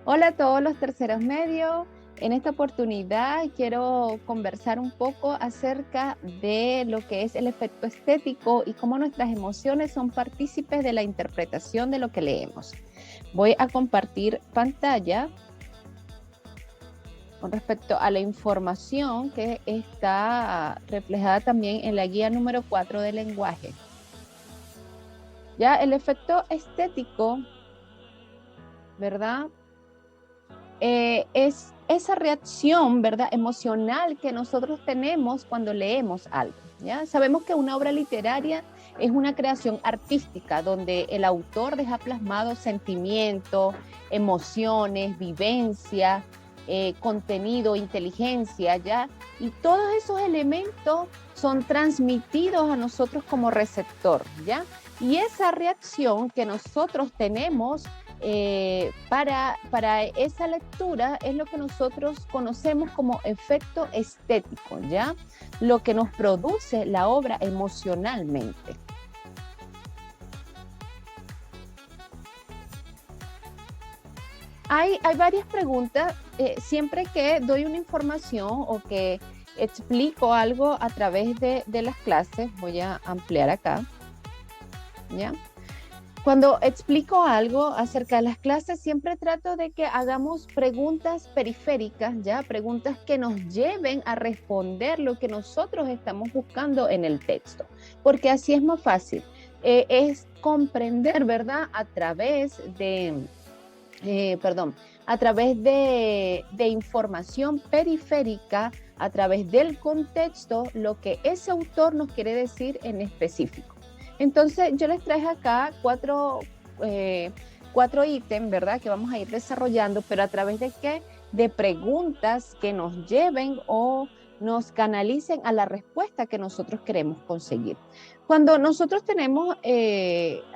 Hola a todos los terceros medios. En esta oportunidad quiero conversar un poco acerca de lo que es el efecto estético y cómo nuestras emociones son partícipes de la interpretación de lo que leemos. Voy a compartir pantalla con respecto a la información que está reflejada también en la guía número 4 del lenguaje. Ya el efecto estético, ¿verdad? Es esa reacción, ¿verdad?, emocional que nosotros tenemos cuando leemos algo, ¿ya? Sabemos que una obra literaria es una creación artística donde el autor deja plasmado sentimientos, emociones, vivencia, contenido, inteligencia, ¿ya? Y todos esos elementos son transmitidos a nosotros como receptor, ¿ya? Y esa reacción que nosotros tenemos para esa lectura es lo que nosotros conocemos como efecto estético, ¿ya? Lo que nos produce la obra emocionalmente. Hay varias preguntas. Siempre que doy una información o que explico algo a través de las clases, voy a ampliar acá, ¿ya? Cuando explico algo acerca de las clases, siempre trato de que hagamos preguntas periféricas, ¿ya? Preguntas que nos lleven a responder lo que nosotros estamos buscando en el texto, porque así es más fácil. Es comprender, ¿verdad? A través de información periférica, a través del contexto, lo que ese autor nos quiere decir en específico. Entonces, yo les traje acá cuatro ítems, ¿verdad?, que vamos a ir desarrollando, pero a través de qué? De preguntas que nos lleven o nos canalicen a la respuesta que nosotros queremos conseguir. Cuando nosotros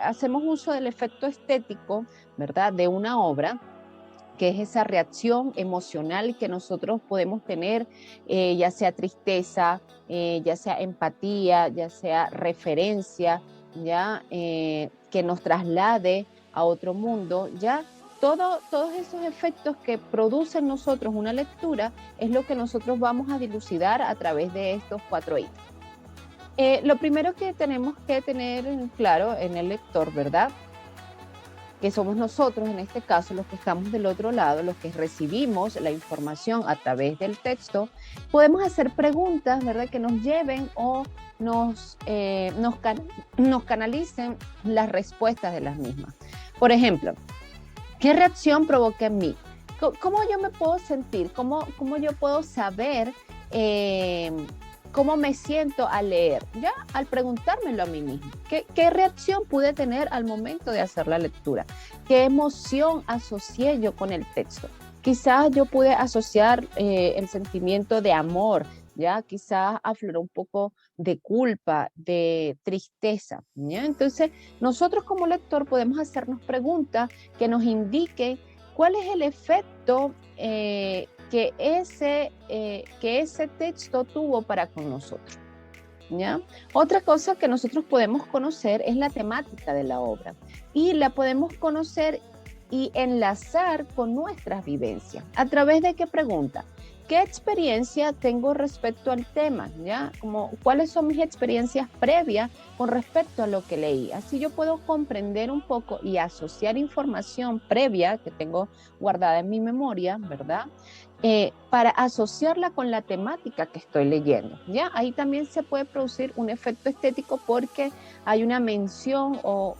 hacemos uso del efecto estético, ¿verdad?, de una obra, que es esa reacción emocional que nosotros podemos tener, ya sea tristeza, ya sea empatía, ya sea referencia, ya que nos traslade a otro mundo, ya todos esos efectos que producen nosotros una lectura es lo que nosotros vamos a dilucidar a través de estos cuatro ítems. Lo primero que tenemos que tener claro en el lector, ¿verdad?, que somos nosotros, en este caso, los que estamos del otro lado, los que recibimos la información a través del texto, podemos hacer preguntas, ¿verdad?, que nos lleven o nos canalicen las respuestas de las mismas. Por ejemplo, ¿qué reacción provoca en mí? ¿Cómo yo me puedo sentir? ¿Cómo yo puedo saber cómo me siento al leer? Ya al preguntármelo a mí mismo. ¿Qué reacción pude tener al momento de hacer la lectura? ¿Qué emoción asocié yo con el texto? Quizás yo pude asociar el sentimiento de amor, ya quizás afloró un poco de culpa, de tristeza, ¿ya? Entonces, nosotros como lector podemos hacernos preguntas que nos indiquen cuál es el efecto que ese texto tuvo para con nosotros, ¿ya? Otra cosa que nosotros podemos conocer es la temática de la obra y la podemos conocer y enlazar con nuestras vivencias. ¿A través de qué pregunta? ¿Qué experiencia tengo respecto al tema? ¿Ya? Como, ¿cuáles son mis experiencias previas con respecto a lo que leí? Así yo puedo comprender un poco y asociar información previa que tengo guardada en mi memoria, ¿verdad? Para asociarla con la temática que estoy leyendo, ¿ya? Ahí también se puede producir un efecto estético porque hay una mención o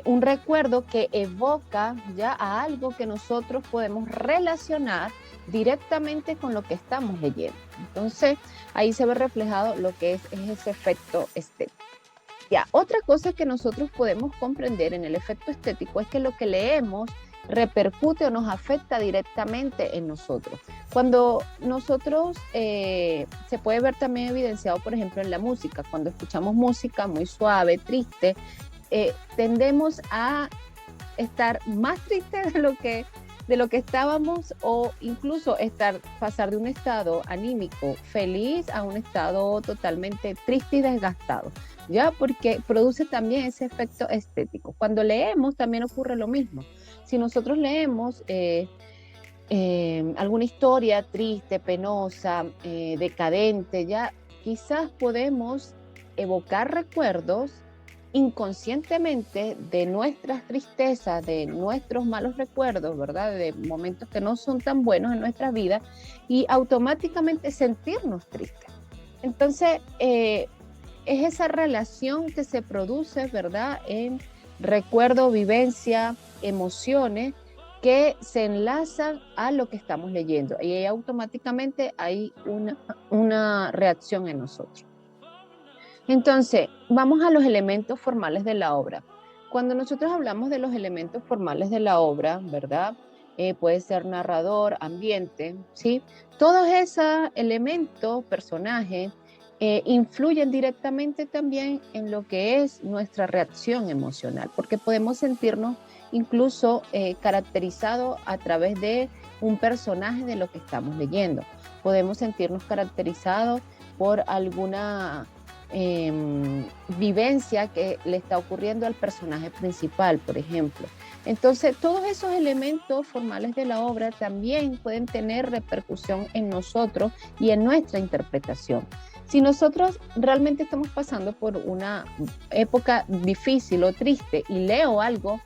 un recuerdo que evoca ya a algo que nosotros podemos relacionar directamente con lo que estamos leyendo. Entonces, ahí se ve reflejado lo que es ese efecto estético. Ya, otra cosa que nosotros podemos comprender en el efecto estético es que lo que leemos repercute o nos afecta directamente en nosotros. Cuando nosotros, se puede ver también evidenciado, por ejemplo, en la música, cuando escuchamos música muy suave, triste, tendemos a estar más tristes de lo que estábamos, o incluso pasar de un estado anímico feliz a un estado totalmente triste y desgastado, ¿ya? Porque produce también ese efecto estético. Cuando leemos también ocurre lo mismo. Si nosotros leemos alguna historia triste, penosa, decadente, ya quizás podemos evocar recuerdos inconscientemente de nuestras tristezas, de nuestros malos recuerdos, ¿verdad? De momentos que no son tan buenos en nuestra vida y automáticamente sentirnos tristes. Entonces, es esa relación que se produce, ¿verdad? En recuerdo, vivencia, emociones que se enlazan a lo que estamos leyendo y ahí automáticamente hay una reacción en nosotros. Entonces, vamos a los elementos formales de la obra. Cuando nosotros hablamos de los elementos formales de la obra, ¿verdad? Puede ser narrador, ambiente, ¿sí? Todos esos elementos, personajes, influyen directamente también en lo que es nuestra reacción emocional, porque podemos sentirnos incluso caracterizados a través de un personaje de lo que estamos leyendo. Podemos sentirnos caracterizados por alguna vivencia que le está ocurriendo al personaje principal, por ejemplo. Entonces, todos esos elementos formales de la obra también pueden tener repercusión en nosotros y en nuestra interpretación. Si nosotros realmente estamos pasando por una época difícil o triste y leo algo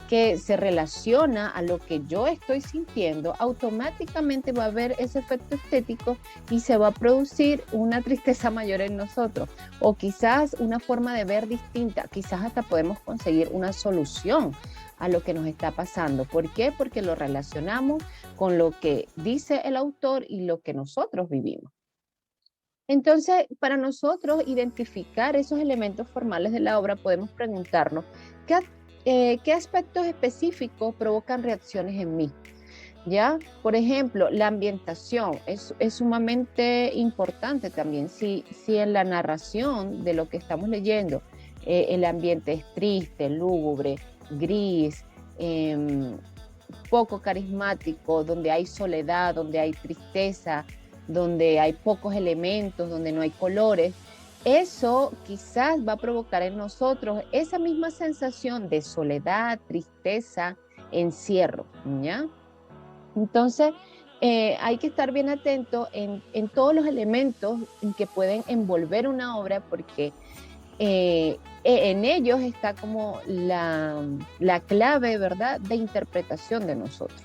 que se relaciona a lo que yo estoy sintiendo, automáticamente va a haber ese efecto estético y se va a producir una tristeza mayor en nosotros, o quizás una forma de ver distinta, quizás hasta podemos conseguir una solución a lo que nos está pasando. ¿Por qué? Porque lo relacionamos con lo que dice el autor y lo que nosotros vivimos. Entonces, para nosotros identificar esos elementos formales de la obra, podemos preguntarnos, ¿qué aspectos específicos provocan reacciones en mí? ¿Ya? Por ejemplo, la ambientación es sumamente importante también. Si en la narración de lo que estamos leyendo, el ambiente es triste, lúgubre, gris, poco carismático, donde hay soledad, donde hay tristeza, donde hay pocos elementos, donde no hay colores, eso quizás va a provocar en nosotros esa misma sensación de soledad, tristeza, encierro, ¿ya? Entonces, hay que estar bien atento en todos los elementos que pueden envolver una obra, porque en ellos está como la clave, ¿verdad?, de interpretación de nosotros.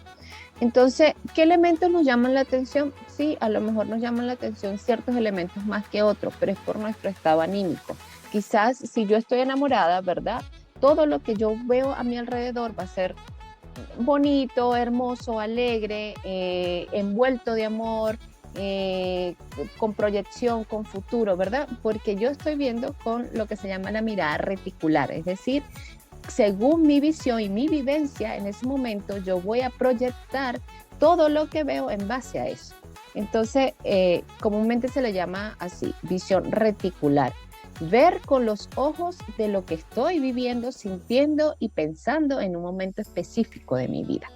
Entonces, ¿qué elementos nos llaman la atención? Sí, a lo mejor nos llaman la atención ciertos elementos más que otros, pero es por nuestro estado anímico. Quizás si yo estoy enamorada, ¿verdad? Todo lo que yo veo a mi alrededor va a ser bonito, hermoso, alegre, envuelto de amor, con proyección, con futuro, ¿verdad? Porque yo estoy viendo con lo que se llama la mirada reticular, es decir, según mi visión y mi vivencia en ese momento, yo voy a proyectar todo lo que veo en base a eso. Entonces, comúnmente se le llama así, visión reticular. Ver con los ojos de lo que estoy viviendo, sintiendo y pensando en un momento específico de mi vida.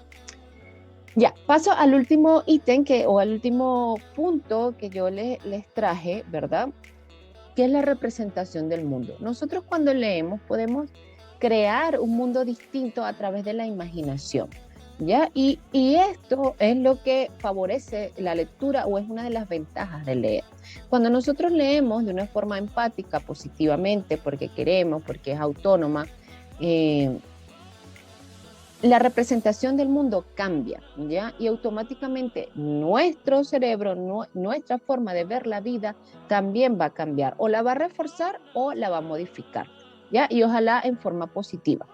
Ya, paso al último ítem o al último punto que yo les traje, ¿verdad? Que es la representación del mundo. Nosotros cuando leemos podemos crear un mundo distinto a través de la imaginación, ¿ya? Y esto es lo que favorece la lectura, o es una de las ventajas de leer. Cuando nosotros leemos de una forma empática, positivamente, porque queremos, porque es autónoma, la representación del mundo cambia, ¿ya? Y automáticamente nuestro cerebro, nuestra forma de ver la vida también va a cambiar, o la va a reforzar o la va a modificar, ¿ya? Y ojalá en forma positiva.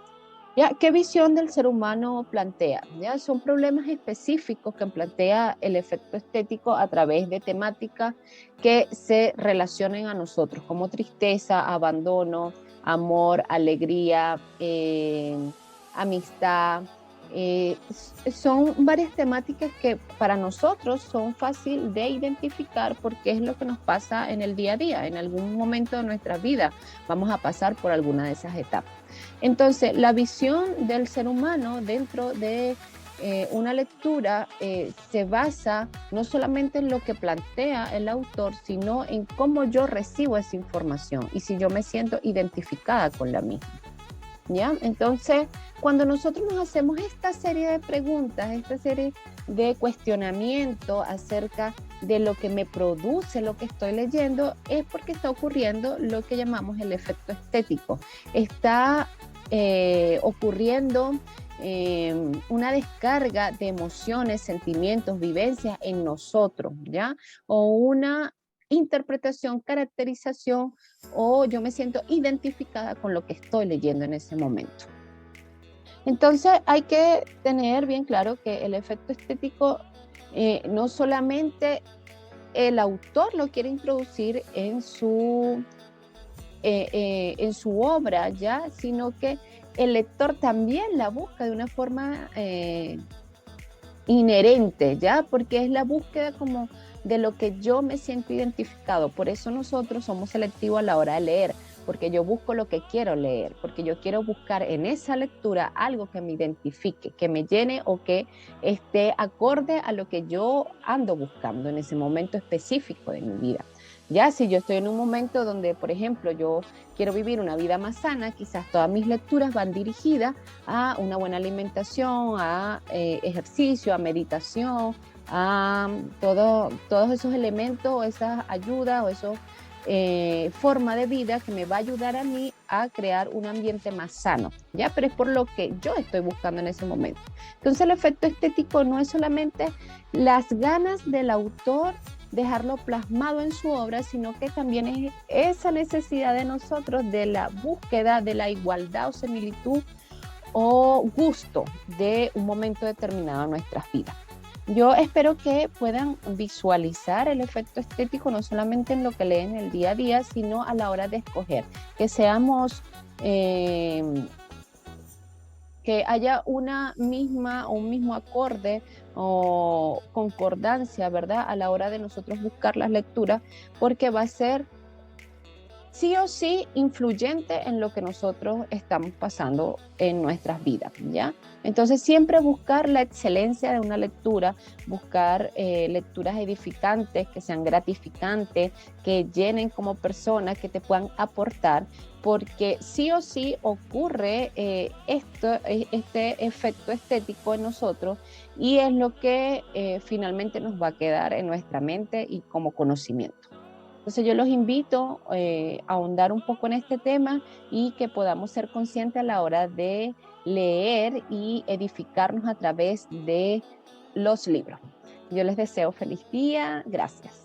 ¿Ya? ¿Qué visión del ser humano plantea? ¿Ya? Son problemas específicos que plantea el efecto estético a través de temáticas que se relacionen a nosotros, como tristeza, abandono, amor, alegría, amistad. Son varias temáticas que para nosotros son fáciles de identificar, porque es lo que nos pasa en el día a día. En algún momento de nuestra vida vamos a pasar por alguna de esas etapas. Entonces, la visión del ser humano dentro de una lectura se basa no solamente en lo que plantea el autor, sino en cómo yo recibo esa información y si yo me siento identificada con la misma. ¿Ya? Entonces, cuando nosotros nos hacemos esta serie de preguntas, esta serie de cuestionamiento acerca de lo que me produce lo que estoy leyendo, es porque está ocurriendo lo que llamamos el efecto estético. Está ocurriendo una descarga de emociones, sentimientos, vivencias en nosotros, ¿ya? O una interpretación, caracterización, o yo me siento identificada con lo que estoy leyendo en ese momento. Entonces hay que tener bien claro que el efecto estético no solamente el autor lo quiere introducir en su obra, ¿ya? Sino que el lector también la busca de una forma inherente, ¿ya? Porque es la búsqueda como de lo que yo me siento identificado. Por eso nosotros somos selectivos a la hora de leer, porque yo busco lo que quiero leer, porque yo quiero buscar en esa lectura algo que me identifique, que me llene o que esté acorde a lo que yo ando buscando en ese momento específico de mi vida. Ya si yo estoy en un momento donde, por ejemplo, yo quiero vivir una vida más sana, quizás todas mis lecturas van dirigidas a una buena alimentación, a ejercicio, a meditación, a todos esos elementos, esas ayudas o esos forma de vida que me va a ayudar a mí a crear un ambiente más sano, ¿ya? Pero es por lo que yo estoy buscando en ese momento. Entonces el efecto estético no es solamente las ganas del autor dejarlo plasmado en su obra, sino que también es esa necesidad de nosotros de la búsqueda de la igualdad o similitud o gusto de un momento determinado en nuestras vidas. Yo espero que puedan visualizar el efecto estético no solamente en lo que leen el día a día, sino a la hora de escoger, que seamos, que haya una misma o un mismo acorde o concordancia, ¿verdad? A la hora de nosotros buscar las lecturas, porque va a ser sí o sí influyente en lo que nosotros estamos pasando en nuestras vidas, ¿ya? Entonces siempre buscar la excelencia de una lectura, buscar lecturas edificantes, que sean gratificantes, que llenen como personas, que te puedan aportar, porque sí o sí ocurre este efecto estético en nosotros y es lo que finalmente nos va a quedar en nuestra mente y como conocimiento. Entonces yo los invito a ahondar un poco en este tema y que podamos ser conscientes a la hora de leer y edificarnos a través de los libros. Yo les deseo feliz día. Gracias.